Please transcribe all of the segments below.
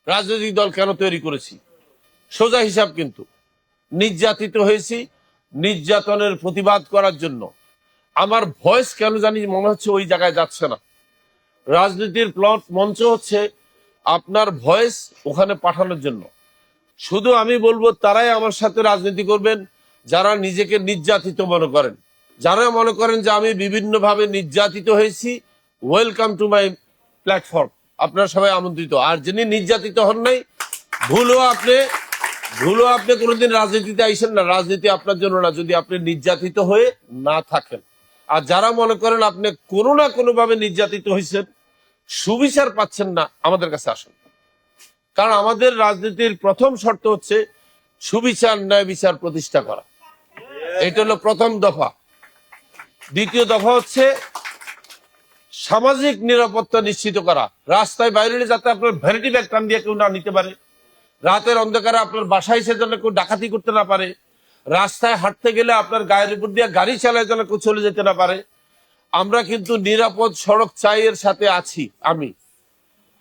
রাজনৈতিক দল কেন তৈরি করেছি? সোজা হিসাব কিন্তু, নির্যাতিত হয়েছি, নির্যাতনের প্রতিবাদ করার জন্য। আমার ভয়েস কেন জানি মনে হচ্ছে ওই জায়গায় যাচ্ছে না। রাজনীতির প্লট মঞ্চ হচ্ছে আপনার ভয়েস ওখানে পাঠানোর জন্য। শুধু আমি বলবো তারাই আমার সাথে রাজনীতি করবেন যারা নিজেকে নির্যাতিত মনে করেন, যারা মনে করেন যে আমি বিভিন্নভাবে নির্যাতিত হয়েছি। ওয়েলকাম টু মাই প্ল্যাটফর্ম, আপনারা সবাই আমন্ত্রিত। আর যিনি নির্যাতিত হন নাই, ভুলও আপনি কোনোদিন রাজনীতিতে আইসেন না। রাজনীতি আপনার জন্য না যদি আপনি নির্যাতিত হয়ে না থাকেন। আর যারা মনে করেন আপনি কোনো না কোনো ভাবে নির্যাতিত হয়েছেন, সুবিচার পাচ্ছেন না, আমাদের কাছে আসেন। কারণ আমাদের রাজনীতির প্রথম শর্ত হচ্ছে সুবিচার, ন্যায় বিচার প্রতিষ্ঠা করা। এটা হলো প্রথম দফা। দ্বিতীয় দফা হচ্ছে সামাজিক নিরাপত্তা নিশ্চিত করা। রাস্তায় বাইরে যাতে আপনার ভ্যানিটি ব্যাগ টান দিয়ে কেউ না নিতে পারে, রাতের অন্ধকারে আপনার বাসায় এসে যেন কেউ ডাকাতি করতে না পারে, রাস্তায় হাঁটতে গেলে আপনার গায়ের উপর দিয়ে গাড়ি চালায় যেন কেউ চলে যেতে না পারে। আমরা কিন্তু নিরাপদ সড়ক চাই এর সাথে আছি।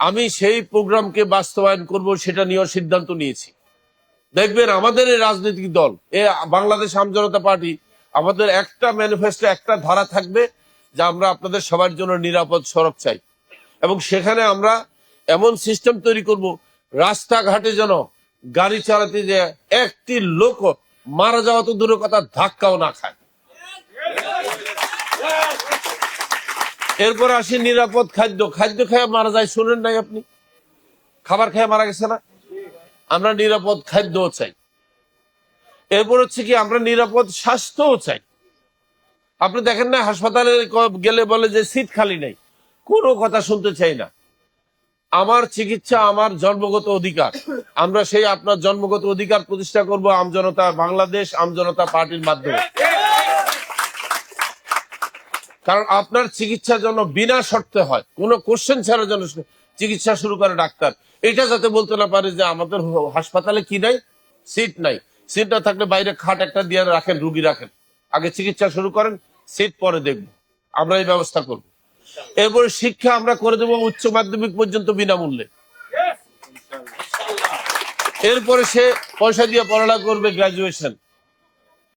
আমি সেই প্রোগ্রামকে বাস্তবায়ন করব, সেটা নিয়ে সিদ্ধান্ত নিয়েছি। দেখবেন আমাদের এই রাজনৈতিক দল বাংলাদেশ আম জনতা পার্টি, আমাদের একটা ম্যানিফেস্টো, একটা ধারা থাকবে যে আমরা আপনাদের সবার জন্য নিরাপদ সড়ক চাই। এবং সেখানে আমরা এমন সিস্টেম তৈরি করব, রাস্তাঘাটে যেন গাড়ি চালাতে যে একটি লোক মারা যাওয়া তো দূরের কথা, ধাক্কাও না খায়। এরপর আসি নিরাপদ খাদ্য। খাদ্য খেয়ে মারা যায়, শুনেন নাই আপনি? খাবার খেয়ে মারা গেছে না? আমরা নিরাপদ খাদ্যও চাই। এরপর হচ্ছে কি, আমরা নিরাপদ স্বাস্থ্যও চাই। আপনি দেখেন না, হাসপাতালে গেলে বলে যে সিট খালি নেই, কোনো কথা শুনতে চাই না। আমার চিকিৎসা আমার জন্মগত অধিকার। আমরা সেই আপনার জন্মগত অধিকার প্রতিষ্ঠা করব আমজনতা বাংলাদেশ আমজনতা পার্টির মাধ্যমে। কারণ আপনার চিকিৎসা যেন বিনা শর্তে হয়, কোনো কোশ্চেন ছাড়া যেন চিকিৎসা শুরু করে ডাক্তার। এটা যাতে বলতে না পারে যে আমাদের হাসপাতালে কি নাই, সিট নাই। সিট না থাকলে বাইরে খাট একটা দিয়ে রাখেন, রুগী রাখেন, আগে চিকিৎসা শুরু করেন, সিট পরে দেখব। আমরা এই ব্যবস্থা করব। এরপরে শিক্ষা আমরা করে দেবো উচ্চ মাধ্যমিক পর্যন্ত বিনামূল্যে। এরপরে সে পয়সা দিয়ে পড়ালেখা করবে গ্রাজুয়েশন।